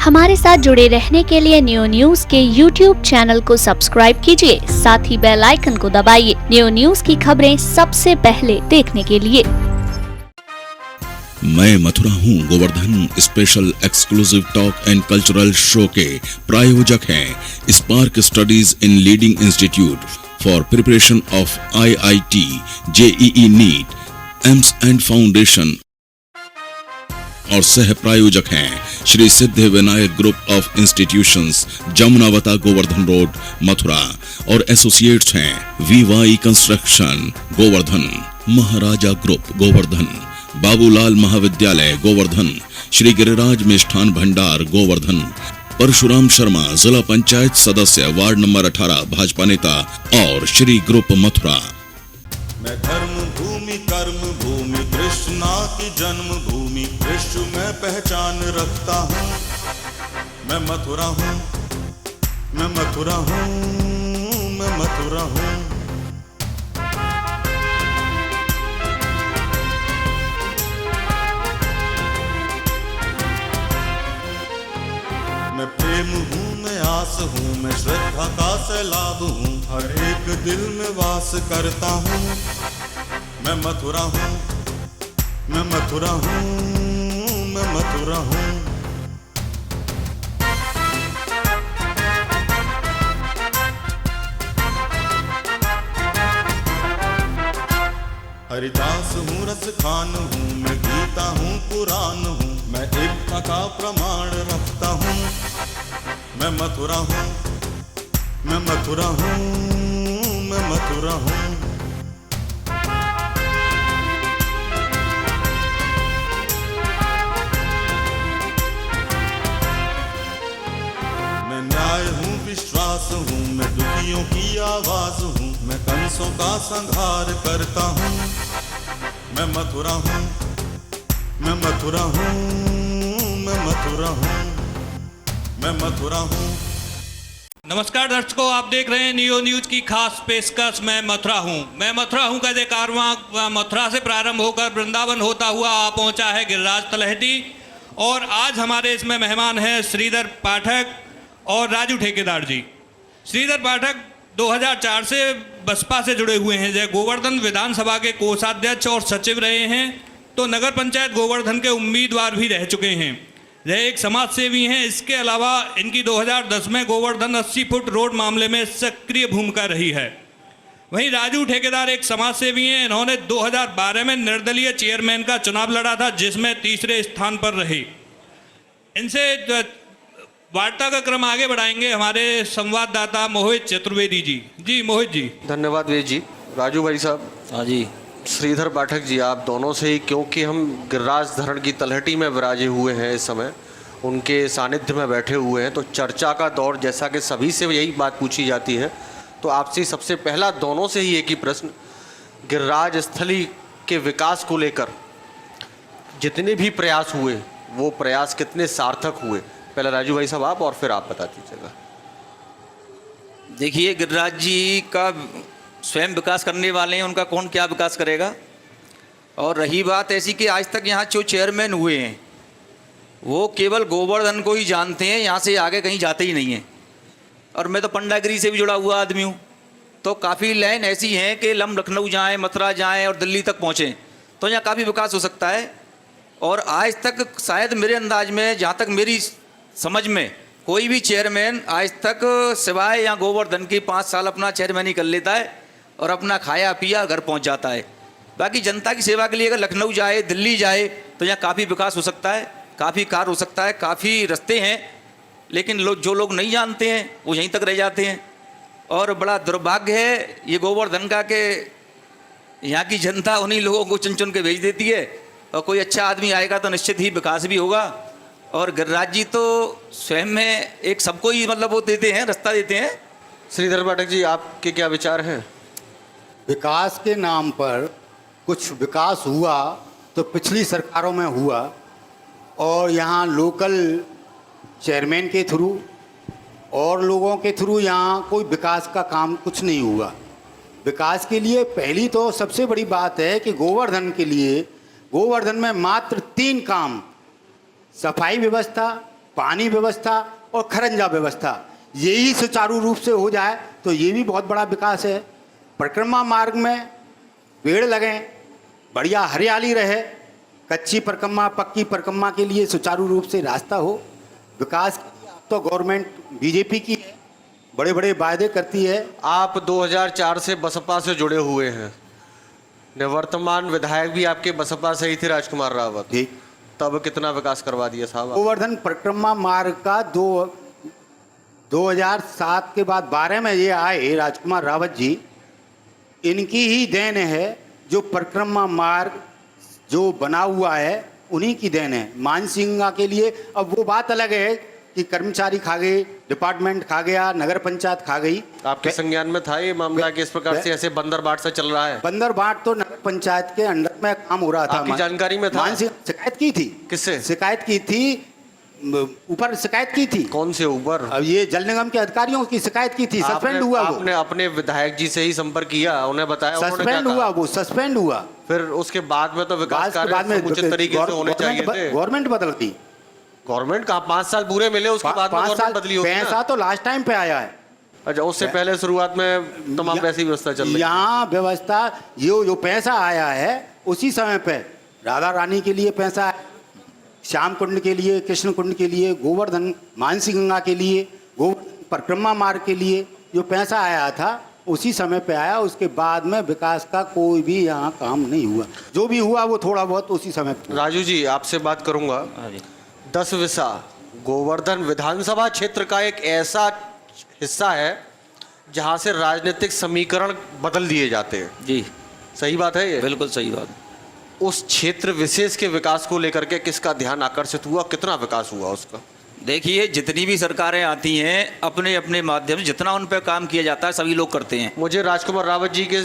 हमारे साथ जुड़े रहने के लिए न्यू न्यूज के YouTube चैनल को सब्सक्राइब कीजिए, साथ ही बेल आइकन को दबाइए न्यू न्यूज की खबरें सबसे पहले देखने के लिए। मैं मथुरा हूँ Govardhan special exclusive talk and cultural show के प्रायोजक हैं Spark Studies in leading institute for preparation of IIT, JEE NEET, AIIMS and foundation और सह प्रायोजक हैं Shri Siddhi Vinayak group of institutions, Jamunawata, Govardhan road, Mathura और एसोसिएट्स हैं VY construction Govardhan, Maharaja group Govardhan, Babulal महाविद्यालय गोवर्धन, श्री गिरिराज मिष्ठान भंडार गोवर्धन, परशुराम शर्मा जिला पंचायत सदस्य वार्ड नंबर 18 भाजपा नेता और श्री ग्रुप मथुरा। मैं धर्म भूमि कर्म भूमि कृष्णा की जन्म भूमि कृष्ण में पहचान रखता हूँ। मैं मथुरा हूँ, मैं मथुरा हूँ, मैं मथुरा हूँ। मैं प्रेम हूँ, मैं आस हूँ, मैं श्रद्धा का सैलाब हूँ, हर एक दिल में वास करता हूँ। मैं मथुरा हूँ, मैं मथुरा हूँ, मैं मथुरा हूँ। हरिदास हूँ, रस खान हूँ, मैं गीता हूँ, पुराण हूँ, मैं एकता का प्रमाण रखता हूँ। मैं मथुरा हूँ, मैं मथुरा हूँ, मैं मथुरा हूँ। मैं न्याय हूँ, विश्वास हूँ, मैं दुखियों की आवाज हूँ, मैं कंसों का संहार करता हूँ। मैं मथुरा हूँ, मैं मथुरा हूँ, मैं मथुरा हूँ, मैं मथुरा हूँ। नमस्कार दर्शकों, आप देख रहे हैं न्यू न्यूज की खास पेशकश मैं मथुरा हूँ। मैं मथुरा हूँ का कारवां मथुरा से प्रारंभ होकर वृंदावन होता हुआ आ पहुँचा है गिरिराज तलहटी। और आज हमारे इसमें मेहमान हैं श्रीधर पाठक और राजू ठेकेदार जी। श्रीधर पाठक 2004 से बसपा से जुड़े हुए हैं। जय गोवर्धन विधानसभा के कोषाध्यक्ष और सचिव रहे हैं, तो नगर पंचायत गोवर्धन के उम्मीदवार भी रह चुके हैं। यह एक समाज सेवी हैं। इसके अलावा इनकी 2010 में गोवर्धन 80 फुट रोड मामले में सक्रिय भूमिका रही है। वहीं राजू ठेकेदार एक समाज सेवी हैं। इन्होंने 2012 में निर्दलीय चेयरमैन का चुनाव लड़ा था, जिसमें तीसरे स्थान पर रहे। इनसे वार्ता का क्रम आगे बढ़ाएंगे हमारे संवाददाता मोहित चतुर्वेदी जी। जी मोहित जी। धन्यवाद वेद जी। राजू भाई साहब। हाँ जी। श्रीधर पाठक जी, आप दोनों से ही, क्योंकि हम गिरिराज धरण की तलहटी में विराजे हुए हैं, इस समय उनके सानिध्य में बैठे हुए हैं, तो चर्चा का दौर, जैसा कि सभी से यही बात पूछी जाती है, तो आपसे सबसे पहला दोनों से ही एक ही प्रश्न, गिरिराज स्थली के विकास को लेकर जितने भी प्रयास हुए वो प्रयास कितने सार्थक हुए? पहले राजू भाई साहब आप, और फिर आप बता दीजिएगा। देखिए, गिरिराज जी का स्वयं विकास करने वाले हैं, उनका कौन क्या विकास करेगा। और रही बात ऐसी कि आज तक यहाँ जो चेयरमैन हुए हैं वो केवल गोवर्धन को ही जानते हैं, यहाँ से आगे कहीं जाते ही नहीं हैं। और मैं तो पंडागिरी से भी जुड़ा हुआ आदमी हूँ, तो काफ़ी लाइन ऐसी हैं कि लखनऊ जाएँ, मथुरा जाएँ और दिल्ली तक पहुँचें, तो यहाँ काफ़ी विकास हो सकता है। और आज तक शायद मेरे अंदाज में, जहाँ तक मेरी समझ में, कोई भी चेयरमैन आज तक सिवाय यहाँ गोवर्धन की 5 साल अपना चेयरमैन ही कर लेता है और अपना खाया पिया घर पहुँच जाता है। बाकी जनता की सेवा के लिए अगर लखनऊ जाए, दिल्ली जाए, तो यहाँ काफ़ी विकास हो सकता है, काफ़ी कार्य हो सकता है, काफ़ी रास्ते हैं। लेकिन जो लोग नहीं जानते हैं वो यहीं तक रह जाते हैं। और बड़ा दुर्भाग्य है ये गोवर्धन का कि यहाँ की जनता उन्हीं लोगों को चुन चुन के भेज देती है, और कोई अच्छा आदमी आएगा तो निश्चित ही विकास भी होगा। और गिरिराज जी तो स्वयं में एक सबको ही मतलब वो देते हैं, रास्ता देते हैं। श्रीधर पाठक जी, आपके क्या विचार हैं? विकास के नाम पर कुछ विकास हुआ तो पिछली सरकारों में हुआ, और यहाँ लोकल चेयरमैन के थ्रू और लोगों के थ्रू यहाँ कोई विकास का काम कुछ नहीं हुआ। विकास के लिए पहली तो सबसे बड़ी बात है कि गोवर्धन के लिए, गोवर्धन में मात्र 3 काम, सफाई व्यवस्था, पानी व्यवस्था और खरंजा व्यवस्था यही सुचारू रूप से हो जाए तो ये भी बहुत बड़ा विकास है। परिक्रमा मार्ग में पेड़ लगें, बढ़िया हरियाली रहे, कच्ची परिक्रमा पक्की परिक्रमा के लिए सुचारू रूप से रास्ता हो। विकास के लिए तो गवर्नमेंट बीजेपी की है, बड़े बड़े वायदे करती है। आप 2004 से बसपा से जुड़े हुए हैं, निवर्तमान विधायक भी आपके बसपा से ही थे, राजकुमार रावत। ठीक, तब कितना विकास करवा दिया साहब? गोवर्धन परिक्रमा मार्ग का 2007 के बाद 12 में ये आए राजकुमार रावत जी, इनकी ही देन है। जो परिक्रमा मार्ग जो बना हुआ है उन्हीं की देन है। मानसिंगा के लिए अब वो बात अलग है कि कर्मचारी खा गए, डिपार्टमेंट खा गया, नगर पंचायत खा गई। आपके संज्ञान में था ये मामला कि इस प्रकार से ऐसे बंदर बाट से चल रहा है? बंदर बाट तो नगर पंचायत के अंडर में काम हो रहा था। आपकी जानकारी में था? मानसिंह शिकायत की थी। किससे शिकायत की थी? ऊपर शिकायत की थी। कौन से ऊपर? अब ये जल निगम के अधिकारियों की शिकायत की थी, सस्पेंड हुआ। वो आपने अपने विधायक जी से ही संपर्क किया, उन्हें बताया? सस्पेंड हुआ, वो सस्पेंड हुआ। फिर उसके बाद में तो विकास कार्य उचित तरीके से होने चाहिए थे। गवर्नमेंट बदल गई। गवर्नमेंट का 5 साल पूरे मिले, उसके बाद में गवर्नमेंट बदली होगी। पैसा तो लास्ट टाइम पे आया है। अच्छा, उससे पहले शुरुआत में तमाम वैसी व्यवस्था चल रही है। यहाँ व्यवस्था जो पैसा आया है उसी समय पे राधा रानी के लिए पैसा है, श्याम कुंड के लिए, कृष्ण कुंड के लिए, गोवर्धन मानसी गंगा के लिए, गोवर्धन परिक्रमा मार्ग के लिए जो पैसा आया था उसी समय पे आया। उसके बाद में विकास का कोई भी यहाँ काम नहीं हुआ। जो भी हुआ वो थोड़ा बहुत उसी समय पे। राजू जी, आपसे बात करूंगा। 10 विसा गोवर्धन विधानसभा क्षेत्र का एक ऐसा हिस्सा है जहां से राजनीतिक समीकरण बदल दिए जाते हैं। जी, सही बात है ये? बिल्कुल सही बात। उस क्षेत्र विशेष के विकास को लेकर के किसका ध्यान आकर्षित हुआ, कितना विकास हुआ उसका? देखिए, जितनी भी सरकारें आती हैं अपने अपने माध्यम से जितना उन पर काम किया जाता है सभी लोग करते हैं। मुझे राजकुमार रावत जी के,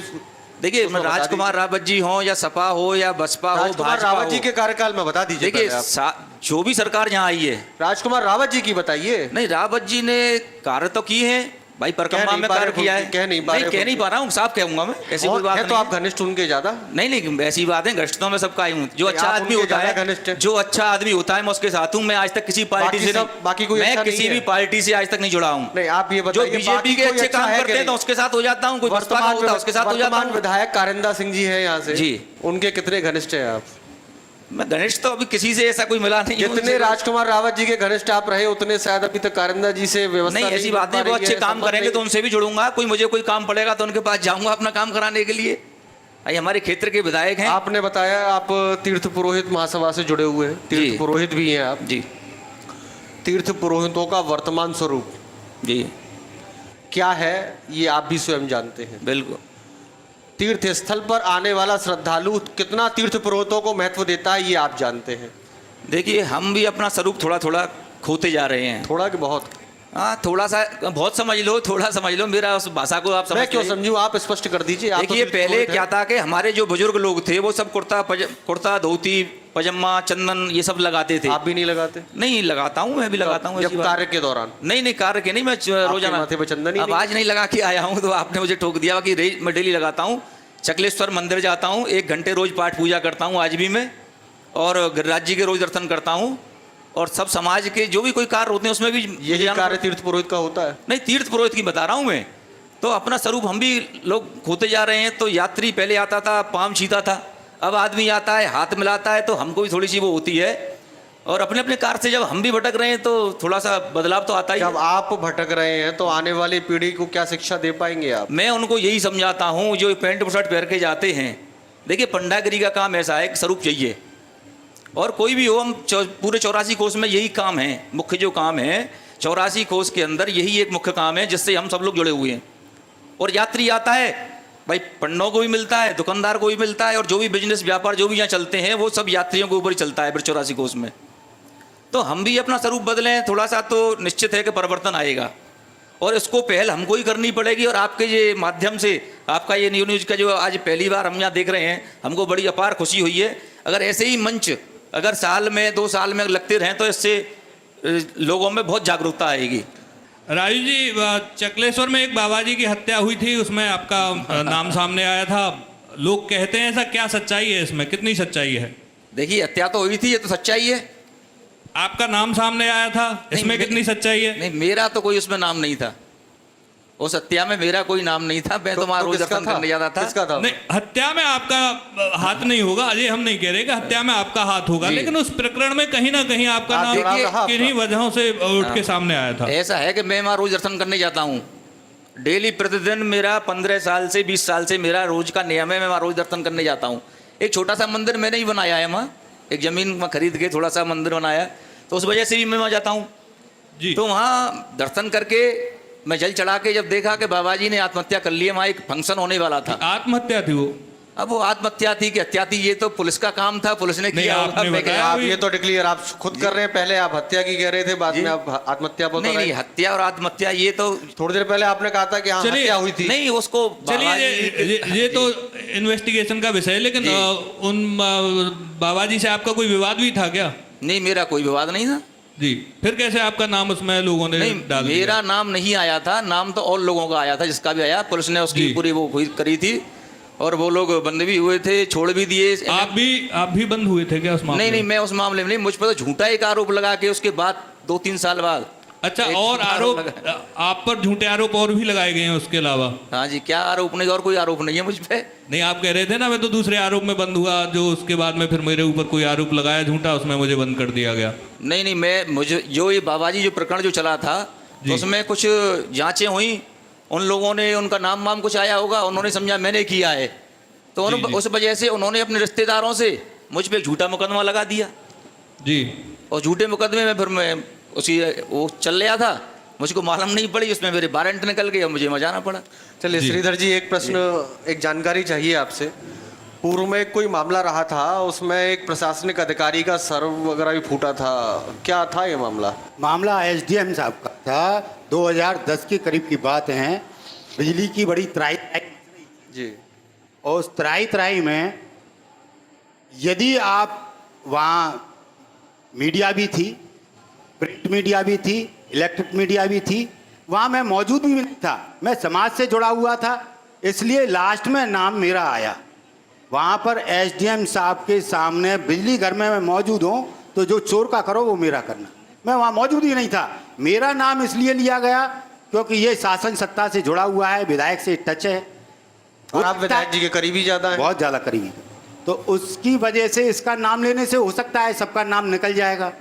देखिए, राजकुमार रावत जी हो या सपा हो या बसपा हो, राजकुमार भाजपा रावत जी हो, के कार्यकाल में बता दीजिए। देखिए पहले जो भी सरकार यहाँ आई है, राजकुमार रावत जी की बताइए। नहीं, रावत जी ने कार्य तो किए हैं भाई, परिक्रमा में कार्य किया है। कह नहीं पा रहा हूँ, साफ कहूंगा मैं, ऐसी कोई बात है। नहीं तो आप घनिष्ठ उनके ज्यादा? नहीं, ऐसी बात है, घनिष्ठों में सबका ही हूँ। जो अच्छा आदमी होता है, जो अच्छा आदमी होता है मैं उसके साथ हूँ। मैं आज तक किसी पार्टी से, बाकी कोई मैं किसी भी पार्टी से आज तक नहीं जुड़ा हूँ। नहीं, आप ये बताइए, जो बीजेपी के अच्छे काम करते हैं तो उसके साथ हो जाता हूँ, कोई बसपा का होता है उसके साथ हो जाता हूँ। विधायक कारिंदा सिंह जी है यहाँ से जी, उनके कितने घनिष्ठ हैं आप? मैं घनिष्ठ तो अभी किसी से ऐसा कोई मिला नहीं। जितने राजकुमार रावत जी के घनिष्ठ आप रहे उतने शायद अभी तक कारिंदा जी से व्यवस्था नहीं। ऐसी बात नहीं, वो अच्छे काम करेंगे तो उनसे भी जुड़ूंगा। मुझे कोई काम पड़ेगा तो उनके पास जाऊंगा अपना काम कराने के लिए। भाई हमारे क्षेत्र के विधायक हैं। आपने बताया आप तीर्थ पुरोहित महासभा से जुड़े हुए हैं, तीर्थ पुरोहित भी हैं आप जी। तीर्थ पुरोहितों का वर्तमान स्वरूप जी क्या है ये आप भी स्वयं जानते हैं। बिल्कुल। तीर्थ स्थल पर आने वाला श्रद्धालु कितना तीर्थ पुरोहितों को महत्व देता है ये आप जानते हैं। देखिए, हम भी अपना स्वरूप थोड़ा थोड़ा खोते जा रहे हैं। थोड़ा कि बहुत? हाँ, थोड़ा सा, बहुत समझ लो, थोड़ा समझ लो, मेरा उस भाषा को आप समझ। मैं क्यों समझूं, आप स्पष्ट कर दीजिए। देखिए, पहले क्या था कि हमारे जो बुजुर्ग लोग थे वो सब कुर्ता धोती पजामा चंदन ये सब लगाते थे। आप भी नहीं लगाते? नहीं लगाता हूँ, मैं भी लगाता हूँ। जब कार्य के दौरान? नहीं, कार्य के नहीं, मैं रोजाना माथे पे चंदन ही अब आज नहीं लगा के आया हूँ तो आपने मुझे ठोक दिया कि मैं डेली लगाता हूँ। चकलेश्वर मंदिर जाता हूँ, 1 घंटे रोज पाठ पूजा करता हूँ आज भी मैं, और गिरिराज जी के रोज दर्शन करता हूँ। और सब समाज के जो भी कोई कार्य होते हैं उसमें भी यही कार्य तीर्थ पुरोहित का होता है। नहीं, तीर्थ पुरोहित की बता रहा हूँ मैं। तो अपना स्वरूप हम भी लोग खोते जा रहे हैं। तो यात्री पहले आता था पाँव छीता था, अब आदमी आता है हाथ मिलाता है, तो हमको भी थोड़ी सी वो होती है। और अपने अपने कार्य से जब हम भी भटक रहे हैं तो थोड़ा सा बदलाव तो आता ही। जब आप भटक रहे हैं तो आने वाली पीढ़ी को क्या शिक्षा दे पाएंगे आप? मैं उनको यही समझाता हूँ, जो पैंट शर्ट पहन के जाते हैं। देखिए, पंडागिरी का काम ऐसा है कि स्वरूप चाहिए, और कोई भी हो, हम पूरे 84 कोस में यही काम है। मुख्य जो काम है 84 कोस के अंदर यही एक मुख्य काम है जिससे हम सब लोग जुड़े हुए हैं। और यात्री आता है भाई, पंडों को भी मिलता है, दुकानदार को भी मिलता है, और जो भी बिजनेस व्यापार जो भी यहाँ चलते हैं वो सब यात्रियों के ऊपर ही चलता है 84 कोस में। तो हम भी अपना स्वरूप बदलें थोड़ा सा, तो निश्चित है कि परिवर्तन आएगा। और इसको पहल हमको ही करनी पड़ेगी। और आपके ये माध्यम से, आपका ये न्यूज़ का जो आज पहली बार हम यहाँ देख रहे हैं, हमको बड़ी अपार खुशी हुई है। अगर ऐसे ही मंच अगर साल में 2 साल में लगते रहें तो इससे लोगों में बहुत जागरूकता आएगी। राजू जी, चकलेश्वर में एक बाबा जी की हत्या हुई थी, उसमें आपका नाम सामने आया था। लोग कहते हैं ऐसा, क्या सच्चाई है इसमें, कितनी सच्चाई है? देखिए, हत्या तो हुई थी, ये तो सच्चाई है। आपका नाम सामने आया था, इसमें कितनी सच्चाई है? नहीं, मेरा तो कोई उसमें नाम नहीं था। उस हत्या में मेरा कोई नाम नहीं था। मैं तो वहाँ रोज किसका दर्शन करने जाता था। किसका था? नहीं, हत्या में आपका हाथ नहीं होगा, अजय हम नहीं कह रहे कि हत्या में आपका हाथ होगा, जी। लेकिन उस प्रकरण में कहीं ना कहीं आपका हाथ नाम जुड़ा रहा आपका। किन्हीं वजहों से उठ के सामने आया था। ऐसा है कि मैं वहाँ रोज दर्शन करने जाता हूँ। डेली प्रतिदिन मेरा 15 साल से 20 साल से मेरा रोज का नियम है, मैं वहाँ रोज दर्शन करने जाता हूँ। एक छोटा सा मंदिर मैंने ही बनाया है वहाँ, एक जमीन में खरीद के थोड़ा सा मंदिर बनाया, तो उस वजह से भी मैं वहाँ जाता हूँ। जी। तो वहाँ दर्शन करके मैं जल चढ़ा के जब देखा कि बाबा जी ने आत्महत्या कर ली है, वहाँ एक फंक्शन होने वाला था। आत्महत्या थी वो? अब वो आत्महत्या थी कि हत्या थी ये तो पुलिस का काम था, पुलिस ने नहीं, किया होगा। आपने मैं बताया क्या- आप ये तो डिक्लेयर आप खुद कर रहे हैं, पहले आप हत्या की कह रहे थे, बाद जी। में आप आत्महत्या पर नहीं, हत्या और आत्महत्या ये तो थोड़ी देर पहले आपने कहा था कि हाँ चलिए, हत्या हुई थी। नहीं, उसको चलिए, बाबा जी- ये तो इन्वेस्टिगेशन का विषय है, लेकिन जी। उन बाबा जी से आपका कोई विवाद भी था क्या? नहीं, मेरा कोई विवाद नहीं था। जी, फिर कैसे आपका नाम उसमें लोगों ने नहीं, डाल दिया? मेरा नाम नहीं आया था, नाम तो और लोगों का आया था, जिसका भी आया पुलिस ने उसकी जी। पूरी वो हुई करी थी, और वो लोग बंद भी हुए थे, छोड़ भी दिए। आप भी बंद हुए थे क्या उस मामले नहीं, में? नहीं, मैं उस मामले में नहीं, मुझ पर तो झूठा एक आरोप लगा के उसके बाद 2-3 साल बाद। अच्छा, एक और झूठा आरोप लगा। आप पर झूठे आरोप और भी लगाए गए हैं उसके अलावा? हाँ जी, क्या आरोप नहीं, और कोई आरोप नहीं है मुझ पे। नहीं, आप कह रहे थे ना मैं तो दूसरे आरोप में बंद हुआ, जो उसके बाद में फिर मेरे ऊपर कोई आरोप लगाया झूठा, उसमें मुझे बंद कर दिया गया। नहीं, नहीं, मुझे जो ये बाबा जी जो प्रकरण जो चला था, जी। तो उसमें कुछ जांचें हुई, उन लोगों ने उनका नाम वाम कुछ आया होगा, उन्होंने समझा मैंने किया है, तो जी, जी। उस वजह से उन्होंने अपने रिश्तेदारों से मुझ पे झूठा मुकदमा लगा दिया। जी। और झूठे मुकदमे में फिर मैं उसी वो चल रहा था, मुझको मालूम नहीं पड़ी, उसमें मेरे वारंट निकल गए और मुझे मजाना पड़ा। चलिए जी। श्रीधर जी, एक प्रश्न, एक जानकारी चाहिए आपसे। पूर्व में कोई मामला रहा था, उसमें एक प्रशासनिक अधिकारी का सर वगैरह भी फूटा था, क्या था ये मामला? मामला एसडीएम साहब का था। 2010 के करीब की बात है। बिजली की बड़ी त्राई जी। और उस त्राई में यदि आप वहाँ मीडिया भी थी, प्रिंट मीडिया भी थी, इलेक्ट्रिक मीडिया भी थी, वहाँ मैं मौजूद भी नहीं था, मैं समाज से जुड़ा हुआ था, इसलिए लास्ट में नाम मेरा आया। वहाँ पर एसडीएम साहब के सामने बिजली घर में मैं मौजूद हूँ, तो जो चोर का करो वो मेरा करना। मैं वहाँ मौजूद ही नहीं था। मेरा नाम इसलिए लिया गया क्योंकि ये शासन सत्ता से जुड़ा हुआ है, विधायक से टच है, और आप विधायक जी के करीबी ज्यादा हैं। बहुत ज़्यादा करीबी, तो उसकी वजह से इसका नाम लेने से हो सकता है सबका नाम निकल जाएगा।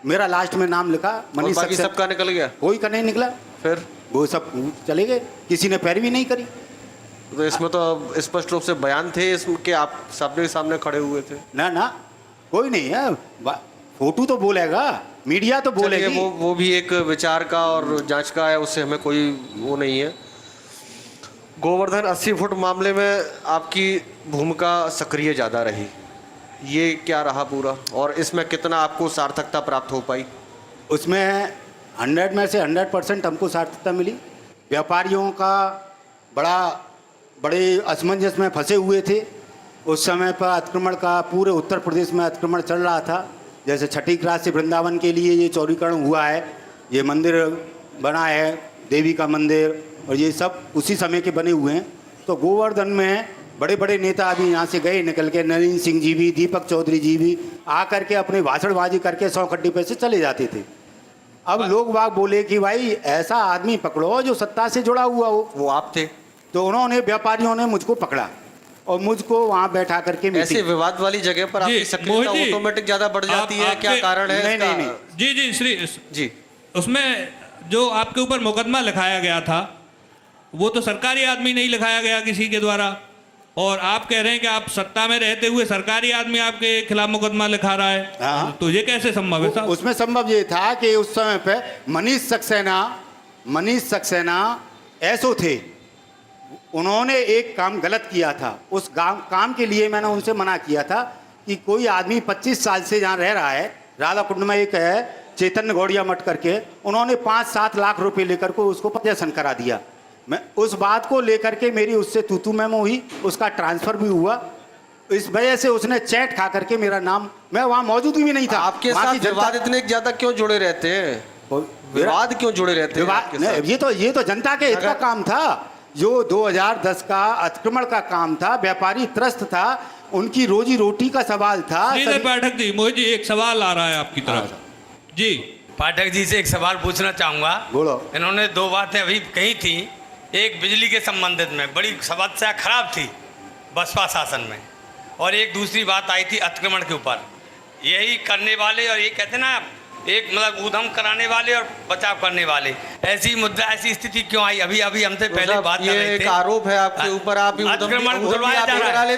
मेरा लास्ट में नाम लिखा और मनीष बाकी सक्सेना। सबका निकल गया। कोई का नहीं निकला, फिर वो सब चले गए, किसी ने पैरवी नहीं करी। तो इसमें तो अब स्पष्ट रूप से बयान थे इसके, आप सबके सामने खड़े हुए थे। ना कोई नहीं है, फोटो तो बोलेगा, मीडिया तो चलिए, बोलेगी। वो भी एक विचार का और जांच का है, उससे हमें कोई वो नहीं है। गोवर्धन 80 फुट मामले में आपकी भूमिका सक्रिय ज़्यादा रही, ये क्या रहा पूरा, और इसमें कितना आपको सार्थकता प्राप्त हो पाई? उसमें 100 में से 100% हमको सार्थकता मिली। व्यापारियों का बड़े असमंजस में फंसे हुए थे। उस समय पर अतिक्रमण का पूरे उत्तर प्रदेश में अतिक्रमण चल रहा था। जैसे छठी क्रास से वृंदावन के लिए ये चौड़ीकरण हुआ है, ये मंदिर बना है, देवी का मंदिर, और ये सब उसी समय के बने हुए हैं। तो गोवर्धन में बड़े बड़े नेता अभी यहाँ से गए निकल के, नरेंद्र सिंह जी भी, दीपक चौधरी जी भी आकर के अपने भाषणबाजी करके 100 खड्डी पैसे चले जाते थे। अब लोग बाग बोले कि भाई ऐसा आदमी पकड़ो जो सत्ता से जुड़ा हुआ हो। वो आप थे। तो उन्होंने, व्यापारियों ने मुझको पकड़ा और मुझको वहाँ बैठा करके ऐसे विवाद वाली जगह पर आपकी सक्रियता मोहित जी, ऑटोमेटिक ज्यादा बढ़ जाती है, क्या कारण है नहीं, इसका? नहीं। जी श्री जी, उसमें जो आपके ऊपर मुकदमा लिखाया गया था, वो तो सरकारी आदमी नहीं लिखाया गया किसी के द्वारा, और आप कह रहे हैं कि आप सत्ता में रहते हुए सरकारी आदमी आपके खिलाफ मुकदमा लिखा रहा है। हाँ। तो ये कैसे संभव है साहब? उसमें संभव ये था कि उस समय पे मनीष सक्सेना ऐसो थे, उन्होंने एक काम गलत किया था। उस काम के लिए मैंने उनसे मना किया था कि कोई आदमी 25 साल से जहाँ रह रहा है, राधा कुंड में एक है चैतन्य गौड़िया मठ करके, उन्होंने 5-7 लाख रुपए लेकर को उसको प्रदर्शन करा दिया। मैं उस बात को लेकर के मेरी उससे तू मैमो हुई, उसका ट्रांसफर भी हुआ। इस वजह से उसने चैट खा करके मेरा नाम, मैं वहाँ मौजूद भी नहीं था। आपके साथ विवाद इतने ज्यादा क्यों जुड़े रहते हैं? विवाद क्यों जुड़े रहते हैं आपके साथ? ये तो जनता के हित का काम था। जो 2010 का अतिक्रमण का काम था, व्यापारी त्रस्त था, उनकी रोजी रोटी का सवाल था। श्रीधर पाठक जी, मोहित जी एक सवाल आ रहा है आपकी तरफ। जी पाठक जी से एक सवाल पूछना चाहूँगा। बोलो। इन्होंने दो बातें अभी कही थी, एक बिजली के संबंधित में बड़ी समस्या खराब थी बसपा शासन में, और एक दूसरी बात आई थी अतिक्रमण के ऊपर। यही करने वाले और ये कहते ना एक मतलब उधम कराने वाले और बचाव करने वाले, ऐसी मुद्दा ऐसी स्थिति क्यों आई? अभी अभी हमसे पहले बात कर रहे थे। ये एक आरोप है आपके ऊपर, आप भी अतिक्रमण तुड़वाया जा रहा है।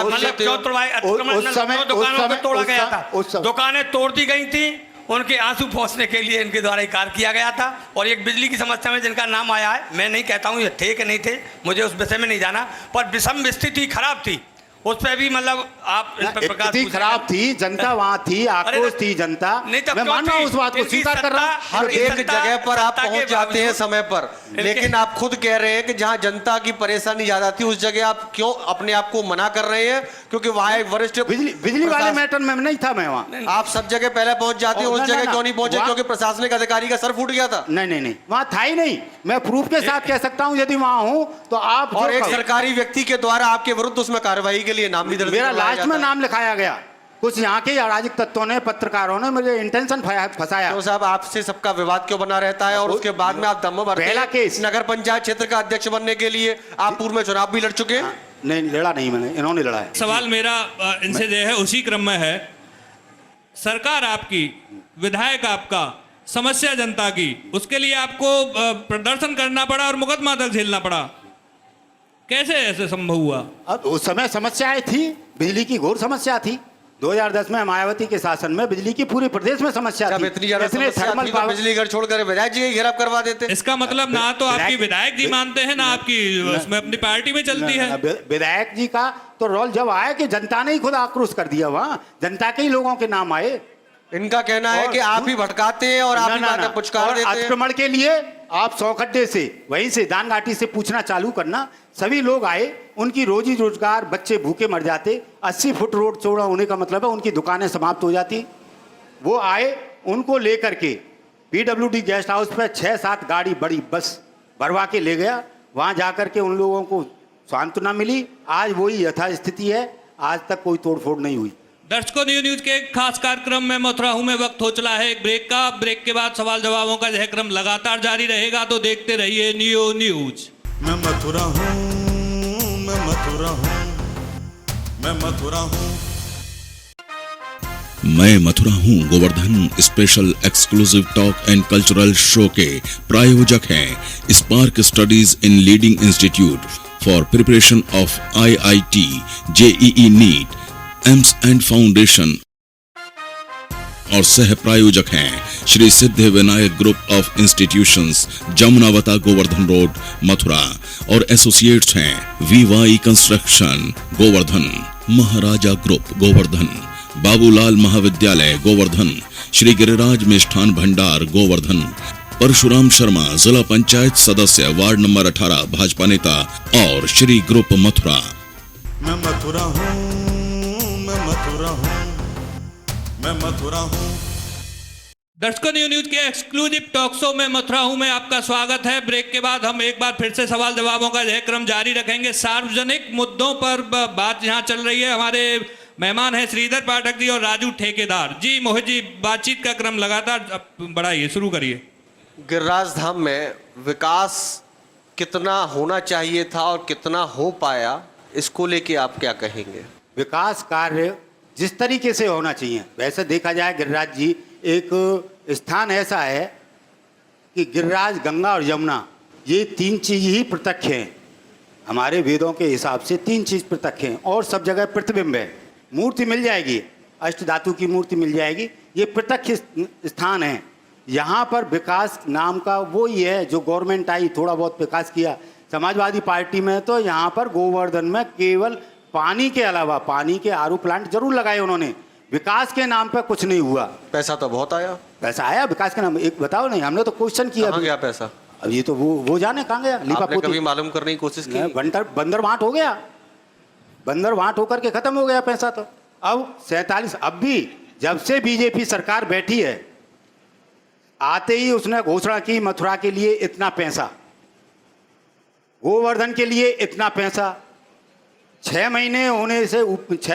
मतलब क्यों तुड़वाया? अतिक्रमण दुकानों को तोड़ा गया था, दुकानें तोड़ दी गई थी, उनके आंसू पहुंचने के लिए इनके द्वारा कार्य किया गया था। और एक बिजली की समस्या में जिनका नाम आया है, मैं नहीं कहता हूँ ये थे कि नहीं थे, मुझे उस विषय में नहीं जाना, पर विषम स्थिति खराब थी, उस पर भी मतलब आप इस पर प्रकाश स्थिति खराब थी, जनता वहाँ थी, आक्रोश थी जनता। मैं मान रहा हूँ उस बात को, स्वीकार कर रहा हूँ। हर एक जगह पर आप पहुंच जाते हैं समय पर, लेकिन आप खुद कह रहे हैं कि जहां जनता की परेशानी ज्यादा थी उस जगह आप क्यों अपने आप को मना कर रहे हैं? क्योंकि वहां एक वरिष्ठ बिजली वाले मैटर में नहीं था मैं वहाँ। आप सब जगह पहले पहुंच जाते हैं, उस जगह क्यों नहीं पहुंचे? क्योंकि प्रशासनिक अधिकारी का सर फूट गया था। नहीं, वहाँ था ही नहीं। मैं प्रूफ के साथ कह सकता हूँ यदि वहाँ हूँ तो आप। और एक सरकारी व्यक्ति के द्वारा आपके विरुद्ध उसमें कार्रवाई के लिए नाम भी दर्ज, लास्ट में नाम लिखाया गया। कुछ यहाँ के अराजक तत्वों ने, पत्रकारों ने मुझे इंटेंशन फंसाया। तो साहब आपसे सबका विवाद क्यों बना रहता है? और उसके बाद में आप दम भरते हैं। पहला केस नगर पंचायत क्षेत्र का अध्यक्ष बनने के लिए आप पूर्व में चुनाव भी लड़ चुके हैं। नहीं, लड़ा नहीं मैंने, इन्होंने लड़ा है। सवाल मेरा इनसे जो है उसी क्रम में है। सरकार आपकी, विधायक आपका, समस्या जनता की, उसके लिए आपको प्रदर्शन करना पड़ा और मुकदमा तक झेलना पड़ा, कैसे ऐसे संभव हुआ? अब उस समय समस्याएं थी, बिजली की घोर समस्या थी। 2010 में मायावती के शासन में बिजली की पूरे प्रदेश में समस्या थी। इतनी ज्यादा समस्या थी तो बिजली घर छोड़कर विधायक जी घेराव करवा देते। इसका मतलब ना तो आपकी विधायक जी मानते हैं, ना आपकी उसमें अपनी पार्टी में चलती है। विधायक जी का तो रोल जब आया कि जनता ने ही खुद आक्रोश कर दिया, वहाँ जनता के ही लोगों के नाम आए। इनका कहना है कि आप ही भटकाते हैं और आप ही बातें पुचकार देते हैं। अतिक्रमण के लिए आप 100 खड्डे से, वहीं से दान घाटी से पूछना चालू करना। सभी लोग आए, उनकी रोजी रोजगार, बच्चे भूखे मर जाते। 80 फुट रोड चौड़ा होने का मतलब है उनकी दुकानें समाप्त हो जाती। वो आए, उनको लेकर के PWD गेस्ट हाउस पर 6-7 गाड़ी बड़ी बस भरवा के ले गया। वहाँ जाकर के उन लोगों को सांत्वना मिली। आज वही यथास्थिति है, आज तक कोई तोड़फोड़ नहीं हुई। दर्शकों, न्यूज के एक खास कार्यक्रम में मथुरा हूं में वक्त हो चला है एक ब्रेक का। ब्रेक के बाद सवाल जवाबों का यह क्रम लगातार जारी रहेगा, तो देखते रहिए नियो न्यूज। मैं मथुरा हूँ, मैं मथुरा हूँ, मैं मथुरा हूँ। मैं मथुरा हूँ Govardhan special exclusive talk and cultural show के प्रायोजक हैं Spark Studies in leading institute for preparation of IIT, JEE NEET, AIIMS and foundation, और सह प्रायोजक हैं Shri Siddhi Vinayak group of institutions, Jamunawata, Govardhan road, Mathura, और एसोसिएट्स हैं VY construction Govardhan, Maharaja group Govardhan, Babulal महाविद्यालय गोवर्धन, श्री गिरिराज मिष्ठान भंडार गोवर्धन, परशुराम शर्मा जिला पंचायत सदस्य वार्ड नंबर 18 भाजपा नेता, और श्री ग्रुप मथुरा। मैं मथुरा हूँ, मैं मथुरा हूँ, मैं मथुरा हूँ। दर्शकों, न्यूज के एक्सक्लूसिव टॉक शो में मथुरा हूं में आपका स्वागत है। ब्रेक के बाद हम एक बार फिर से सवाल जवाबों का यह क्रम जारी रखेंगे। सार्वजनिक मुद्दों पर बात यहाँ चल रही है। हमारे मेहमान हैं श्रीधर पाठक जी और राजू ठेकेदार जी। मोहित जी, बातचीत का क्रम लगातार बढ़ाइए, शुरू करिए। गिरिराज धाम में विकास कितना होना चाहिए था और कितना हो पाया, इसको लेके आप क्या कहेंगे? विकास कार्य जिस तरीके से होना चाहिए, वैसे देखा जाए गिरिराज जी एक स्थान ऐसा है कि गिरिराज, गंगा और यमुना, ये 3 चीज ही प्रत्यक्ष हैं। हमारे वेदों के हिसाब से 3 चीज प्रत्यक्ष हैं और सब जगह प्रतिबिंब है। मूर्ति मिल जाएगी, अष्ट धातु की मूर्ति मिल जाएगी, ये प्रत्यक्ष स्थान है। यहाँ पर विकास नाम का वो ही है जो गवर्नमेंट आई, थोड़ा बहुत विकास किया। समाजवादी पार्टी में तो यहाँ पर गोवर्धन में केवल पानी के अलावा, पानी के RO प्लांट जरूर लगाए उन्होंने, विकास के नाम पे कुछ नहीं हुआ। पैसा तो बहुत आया। पैसा आया विकास के नाम, एक बताओ नहीं, हमने तो क्वेश्चन किया। कहाँ गया पैसा? अब ये तो वो जाने कहाँ गया। आपने कभी मालूम करने की कोशिश की? बंदर बांट हो गया, बंदर बांट होकर के खत्म हो गया पैसा। तो अब 47, अब भी जब से बीजेपी सरकार बैठी है, आते ही उसने घोषणा की मथुरा के लिए इतना पैसा, गोवर्धन के लिए इतना पैसा, 6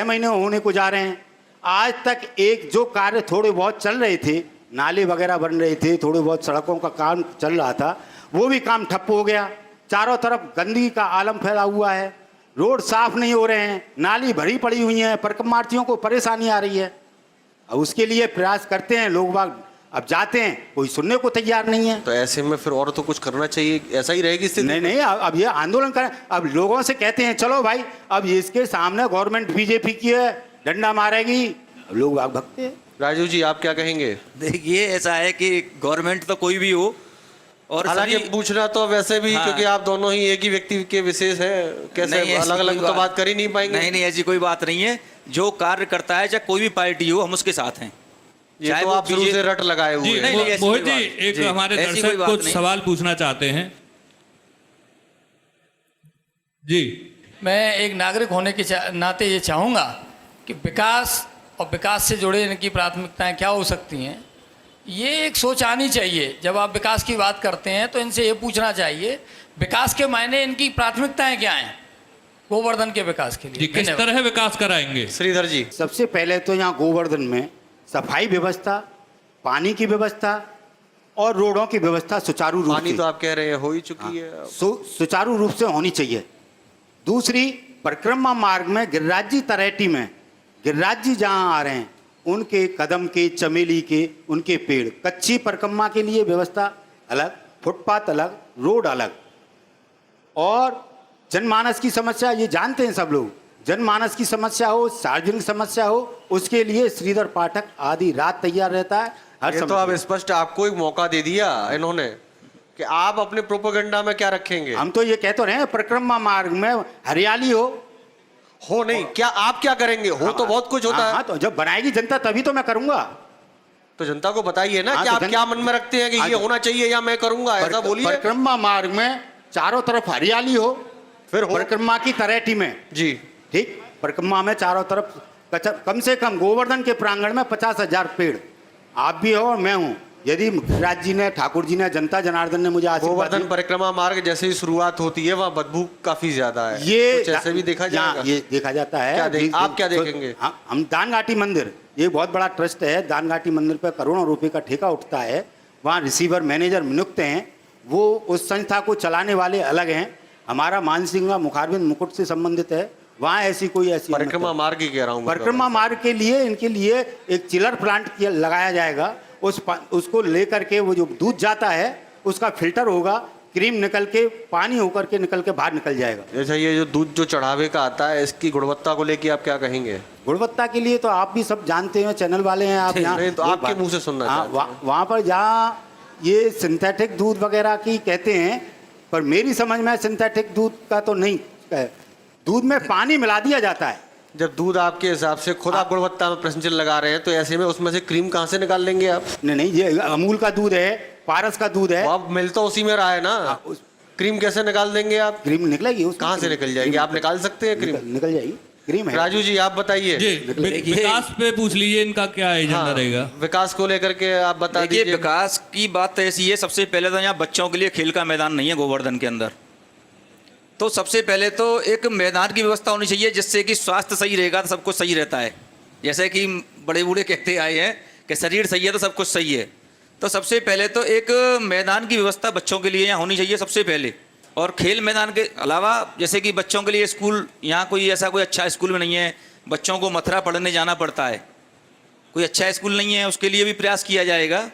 महीने होने को जा रहे हैं, आज तक एक जो कार्य थोड़े बहुत चल रहे थे, नाले वगैरह बन रहे थे, थोड़े बहुत सड़कों का काम चल रहा था, वो भी काम ठप्प हो गया। चारों तरफ गंदगी का आलम फैला हुआ है, रोड साफ नहीं हो रहे हैं, नाली भरी पड़ी हुई है, परिक्रमार्थियों को परेशानी आ रही है। अब उसके लिए प्रयास करते हैं लोग बाग, अब जाते हैं, कोई सुनने को तैयार नहीं है। तो ऐसे में फिर और तो कुछ करना चाहिए, ऐसा ही रहेगी स्थिति? नहीं, अब ये आंदोलन करें। अब लोगों से कहते हैं चलो भाई, अब इसके सामने गवर्नमेंट बीजेपी की है, डंडा मारेगी, लोग भगते हैं। राजू जी आप क्या कहेंगे? देखिए ऐसा है कि गवर्नमेंट तो कोई भी हो, और हालांकि पूछना तो वैसे भी, हाँ। क्योंकि आप दोनों ही एक ही व्यक्ति के विशेष हैं, कैसे अलग अलग तो बात कर ही नहीं पाएंगे। नहीं, ऐसी कोई बात नहीं है। जो कार्य करता है, चाहे कोई भी पार्टी हो, हम उसके साथ हैं। ये तो आप शुरू से रट लगाए हुए हैं। मोहित जी, एक हमारे दर्शक कुछ सवाल पूछना चाहते हैं जी। मैं एक नागरिक होने के नाते ये चाहूँगा कि विकास और विकास से जुड़े इनकी प्राथमिकताएं क्या हो सकती हैं, ये एक सोच आनी चाहिए। जब आप विकास की बात करते हैं तो इनसे ये पूछना चाहिए विकास के मायने इनकी प्राथमिकताएं क्या हैं गोवर्धन के विकास के लिए। किस तरह विकास कराएंगे? श्रीधर जी। सबसे पहले तो यहाँ गोवर्धन में सफाई व्यवस्था, पानी की व्यवस्था और रोडों की व्यवस्था सुचारू रूप से, पानी तो आप कह रहे हैं हो ही चुकी है, सुचारू रूप से होनी चाहिए। दूसरी, परिक्रमा मार्ग में गिरिराज जी तरेटी में गिरिराज जी जहाँ आ रहे हैं, उनके कदम के, चमेली के, उनके पेड़, कच्ची परिक्रमा के लिए व्यवस्था अलग, फुटपाथ अलग, रोड अलग। और जनमानस की समस्या ये जानते हैं सब लोग, जनमानस की समस्या हो, सार्वजनिक समस्या हो, उसके लिए श्रीधर पाठक आधी रात तैयार रहता है हर ये तो अब स्पष्ट आपको एक मौका दे दिया इन्होंने कि आप अपने प्रोपेगेंडा में क्या रखेंगे। हम तो ये कहते रहे हैं परिक्रमा मार्ग में हरियाली हो नहीं, क्या आप क्या करेंगे? हो तो बहुत कुछ होता है। हाँ, तो जब बनाएगी जनता तभी तो मैं करूंगा। तो जनता को बताइए ना कि आप क्या मन में रखते हैं कि ये होना चाहिए या मैं करूंगा, ऐसा बोलिए। परिक्रमा मार्ग में चारों तरफ हरियाली हो, फिर परिक्रमा की तरेटी में जी, ठीक, परिक्रमा में चारों तरफ कम से कम गोवर्धन के प्रांगण में 50,000 पेड़, आप भी हो और मैं हूँ। यदि राज जी ने, ठाकुर जी ने, जनता जनार्दन ने मुझे गोवर्धन परिक्रमा मार्ग जैसे ही शुरुआत होती है वहाँ बदबू काफी ज्यादा है, ये जैसे भी देखा जाएगा। ये देखा जाता है। आप क्या देखेंगे? हम दानघाटी मंदिर, ये बहुत बड़ा ट्रस्ट है, दानघाटी मंदिर पर करोड़ों रुपए का ठेका उठता है, वहाँ रिसीवर मैनेजर नियुक्त हैं, वो उस संस्था को चलाने वाले अलग हैं। हमारा मानसिंह मुखारबिंद मुकुट से संबंधित है, वहाँ ऐसी परिक्रमा मार्ग ही कह रहा हूँ। परिक्रमा मार्ग के लिए इनके लिए एक चिलर प्लांट लगाया जाएगा, उसको लेकर के वो जो दूध जाता है उसका फिल्टर होगा, क्रीम निकल के, पानी होकर के निकल के बाहर निकल जाएगा। जैसा ये जो दूध जो चढ़ावे का आता है, इसकी गुणवत्ता को लेके आप क्या कहेंगे? गुणवत्ता के लिए तो आप भी सब जानते हैं, चैनल वाले हैं आप यहाँ, तो आपके मुंह से सुनना चाहते हैं। वहाँ पर जहाँ ये सिंथेटिक दूध वगैरह की कहते हैं, पर मेरी समझ में सिंथेटिक दूध का तो नहीं, दूध में पानी मिला दिया जाता है। जब दूध आपके हिसाब से खुद आप गुणवत्ता में प्रश्न चिन्ह लगा रहे हैं, तो ऐसे में उसमें से क्रीम कहाँ से निकाल लेंगे आप? नहीं, ये अमूल का दूध है, पारस का दूध है, अब मिल तो उसी में रहा है ना, क्रीम कैसे निकाल देंगे आप? क्रीम निकलेगी, कहाँ से निकल जाएगी? आप निकाल सकते हैं क्रीम? निकल जाएगी, क्रीम है। राजू जी आप बताइए। विकास पे पूछ लीजिए, इनका क्या एजेंडा रहेगा विकास को लेकर के आप बता दीजिए। विकास की बात ऐसी है, सबसे पहले तो यहाँ बच्चों के लिए खेल का मैदान नहीं है गोवर्धन के अंदर, तो सबसे पहले तो एक मैदान की व्यवस्था होनी चाहिए जिससे कि स्वास्थ्य सही रहेगा तो सब कुछ सही रहता है। जैसे कि बड़े बूढ़े कहते आए हैं कि शरीर सही है तो सब कुछ सही है, तो सबसे पहले तो एक मैदान की व्यवस्था बच्चों के लिए यहाँ होनी चाहिए सबसे पहले। और खेल मैदान के अलावा जैसे कि बच्चों के लिए स्कूल, यहाँ कोई ऐसा कोई अच्छा स्कूल में नहीं है, बच्चों को मथुरा पढ़ने जाना पड़ता है, कोई अच्छा स्कूल नहीं है, उसके लिए भी प्रयास किया जाएगा।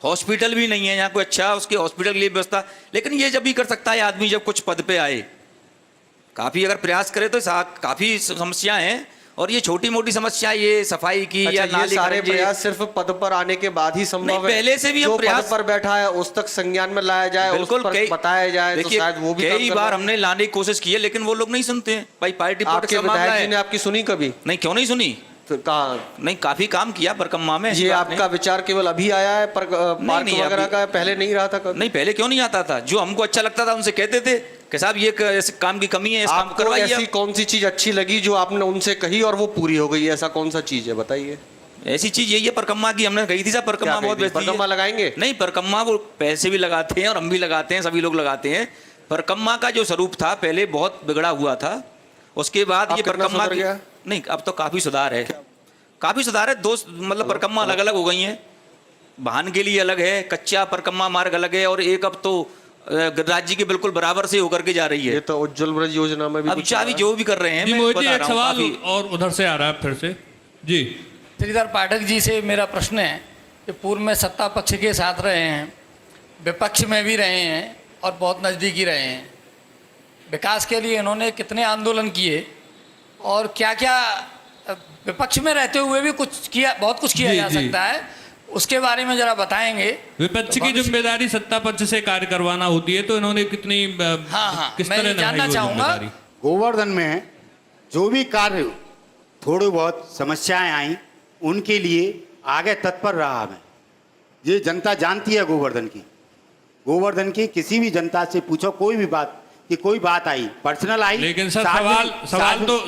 हॉस्पिटल भी नहीं है यहाँ कोई अच्छा, उसके हॉस्पिटल के लिए व्यवस्था, लेकिन ये जब भी कर सकता है आदमी जब कुछ पद पे आए, काफ़ी अगर प्रयास करे तो काफ़ी समस्याएं हैं। और ये छोटी मोटी समस्या, ये सफाई की या नाली, सारे प्रयास सिर्फ पद पर आने के बाद ही संभव है? पहले से भी हम प्रयास पद पर बैठा है उस तक संज्ञान में लाया जाए, बिल्कुल बताया जाए, तो शायद वो भी कई बार हमने लाने की कोशिश की है, लेकिन वो लोग नहीं सुनते हैं। भाई पार्टी आपके विधायक जी ने आपकी सुनी कभी? नहीं, क्यों नहीं सुनी? नहीं, काफी काम किया परिक्रमा में। ये आपका विचार केवल अभी आया है? पार्क वगैरह का पहले नहीं रहा था? नहीं, पहले क्यों नहीं आता था? जो हमको अच्छा लगता था उनसे कहते थे कि साहब ये ऐसे काम की कमी है, इस काम करवाइए। ऐसी कौन सी चीज अच्छी लगी जो आपने उनसे कही और वो पूरी हो गई? ऐसा कौन सा चीज है बताइए। ऐसी चीज यही है परिक्रमा की, हमने कही थी साहब परिक्रमा बहुत बेहतर। परिक्रमा लगाएंगे? नहीं, परिक्रमा वो पैसे भी लगाते हैं और हम भी लगाते हैं, सभी लोग लगाते हैं। परिक्रमा का जो स्वरूप था पहले बहुत बिगड़ा हुआ था, उसके बाद अब ये कितना परिक्रमा सुधर गया? नहीं, अब तो काफी सुधार है, काफी सुधार है। दो मतलब परिक्रमा अलग अलग हो गई हैं, वाहन के लिए अलग है, कच्चा परिक्रमा मार्ग अलग है, और एक अब तो गिरिराज जी के बिल्कुल बराबर से होकर के जा रही है। ये तो उज्जवल ब्रज योजना में भी अब कुछ चाबी जो भी कर रहे हैं, जी मैं मोहित जी बता एक रहा हूं, सवाल काफी- और उधर से आ रहा है फिर से जी। श्रीधर पाठक जी से मेरा प्रश्न है कि पूर्व में सत्ता पक्ष के साथ रहे हैं, विपक्ष में भी रहे हैं और बहुत नज़दीकी रहे हैं। विकास के लिए इन्होंने कितने आंदोलन किए और क्या क्या विपक्ष में रहते हुए भी कुछ किया, बहुत कुछ किया जी, जा जी। सकता है, उसके बारे में जरा बताएंगे। विपक्ष तो की जिम्मेदारी सत्ता पक्ष से कार्य करवाना होती है, तो इन्होंने कितनी हाँ, किस मैं तरह ये जानना निभाई वो चाहूँगा। जिम्मेदारी? गोवर्धन में जो भी कार्य थोड़ी बहुत समस्याएं आई उनके लिए आगे तत्पर रहा मैं। ये जनता जानती है गोवर्धन की किसी भी जनता से पूछो कोई भी बात कि कोई बात आई पर्सनल आई, लेकिन सर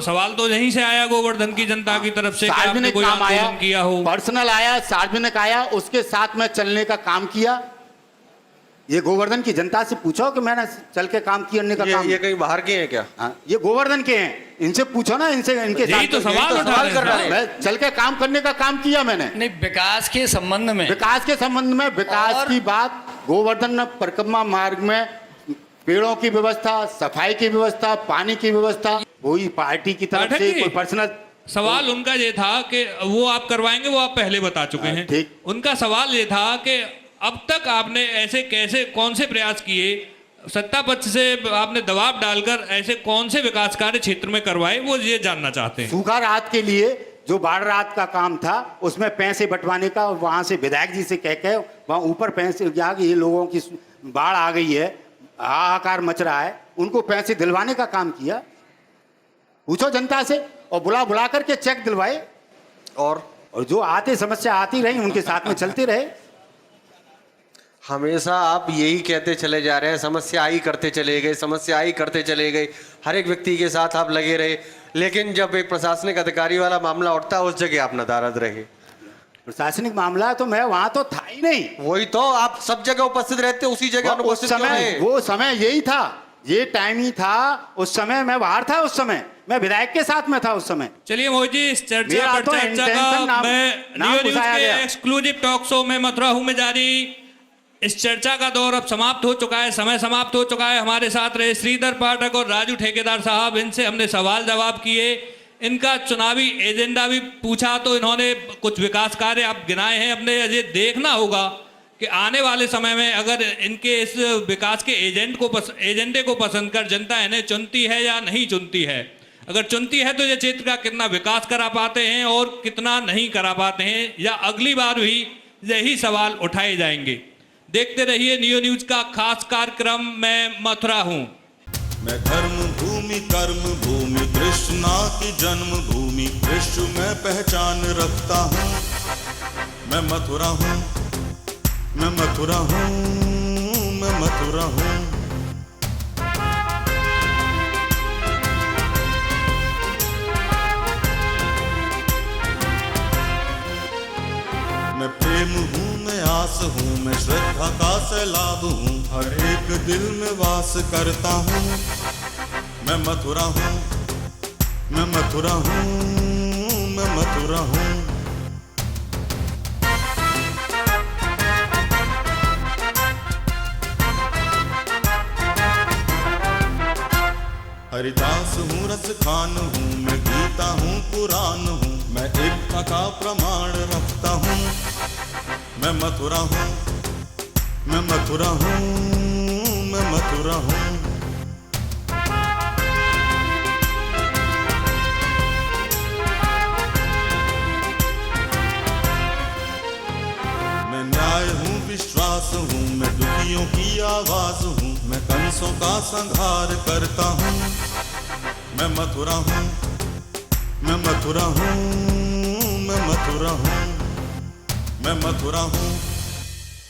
सवाल तो यहीं से आया गोवर्धन की जनता की तरफ से कि आपने सार्वजनिक कोई काम आया, आंदोलन किया हो। पर्सनल आया, सार्वजनिक आया, उसके साथ में चलने का काम किया। ये गोवर्धन की जनता से पूछो कि मैंने चल के काम किया का काम। ये कहीं बाहर के हैं क्या? हाँ, ये गोवर्धन के हैं, इनसे पूछो ना, इनसे इनके यही साथ तो सवाल उठा रहे हैं कर रहे साहब। हैं। मैं चल के काम करने का काम किया मैंने। नहीं, विकास के संबंध में विकास और- की बात, गोवर्धन परिक्रमा मार्ग में पेड़ों की व्यवस्था, सफाई की व्यवस्था, पानी की व्यवस्था, कोई पार्टी की तरफ पाठक से जी, कोई पर्सनल सवाल उनका ये था कि वो आप करवाएंगे, वो आप पहले बता चुके हैं। ठीक। उनका सवाल ये था कि अब तक आपने ऐसे कैसे कौन से प्रयास किए, सत्ता पक्ष से आपने दबाव डालकर ऐसे कौन से विकास कार्य क्षेत्र में करवाए, वो ये जानना चाहते हैं। सूखा राहत के लिए जो बाढ़ राहत का काम था उसमें पैसे बंटवाने का, वहां से विधायक जी से कह के वहां ऊपर पैसे गया कि ये लोगों की बाढ़ आ गई है, हाहाकार मच रहा है, उनको पैसे दिलवाने का काम किया। पूछो जनता से, और बुला करके चेक दिलवाए, और जो आते समस्या आती रही उनके साथ में चलते रहे। हमेशा आप यही कहते चले जा रहे हैं, समस्या आई करते चले गए, समस्या आई करते चले गए, हर एक व्यक्ति के साथ आप लगे रहे, लेकिन जब एक प्रशासनिक अधिकारी वाला मामला उठता है उस जगह आप नदारद रहे। प्रशासनिक मामला तो मैं वहां तो था ही नहीं। वही तो, आप सब जगह उपस्थित रहते, उसी जगह उस अनुपस्थित क्यों समय हैं? वो समय यही था, ये टाइम ही था। उस समय मैं बाहर था, उस समय मैं विधायक के साथ में था उस समय। चलिए मोहित जी, इस चर्चा मेरा पर तो चर्चा intention का नाम नियो न्यूज घुसाया के गया। एक्सक्लूसिव टॉक शो में मथुरा हूं में जारी इस चर्चा का दौर अब समाप्त हो चुका है, समय समाप्त हो चुका है। हमारे साथ रहे श्रीधर पाठक और राजू ठेकेदार साहब, इनसे हमने सवाल जवाब किए, इनका चुनावी एजेंडा भी पूछा, तो इन्होंने कुछ विकास कार्य आप गिनाए हैं। अपने ये देखना होगा कि आने वाले समय में अगर इनके इस विकास के एजेंडे को पसंद कर जनता इन्हें चुनती है या नहीं चुनती है। अगर चुनती है तो ये क्षेत्र का कितना विकास करा पाते हैं और कितना नहीं करा पाते हैं, या अगली बार भी यही सवाल उठाए जाएंगे। देखते रहिए नियो न्यूज का खास कार्यक्रम। मैं मथुरा हूं। मैं धर्म भूमि कर्म भूमि कृष्णा की जन्म भूमि विश्व में पहचान रखता हूँ। मैं मथुरा हूँ, मैं मथुरा हूँ, मैं मथुरा हूँ। मैं प्रेम हूँ, मैं आस हूँ, मैं श्रद्धा का सैलाब हूँ, हर एक दिल में वास करता हूँ। मैं मथुरा हूँ, मैं मथुरा हूँ, मैं मथुरा हूँ। हरिदास हूँ, रस खान हूँ, मैं गीता हूँ, पुराण हूँ, मैं एकता का प्रमाण रखता हूँ। मैं मथुरा हूँ, मैं मथुरा हूँ, मैं मथुरा हूँ। मैं न्याय हूँ, विश्वास हूँ, मैं दुखियों की आवाज हूँ, मैं कंसों का संहार करता हूँ। मैं मथुरा हूँ, मैं मथुरा हूँ, मैं मथुरा हूँ, मैं मथुरा हूँ।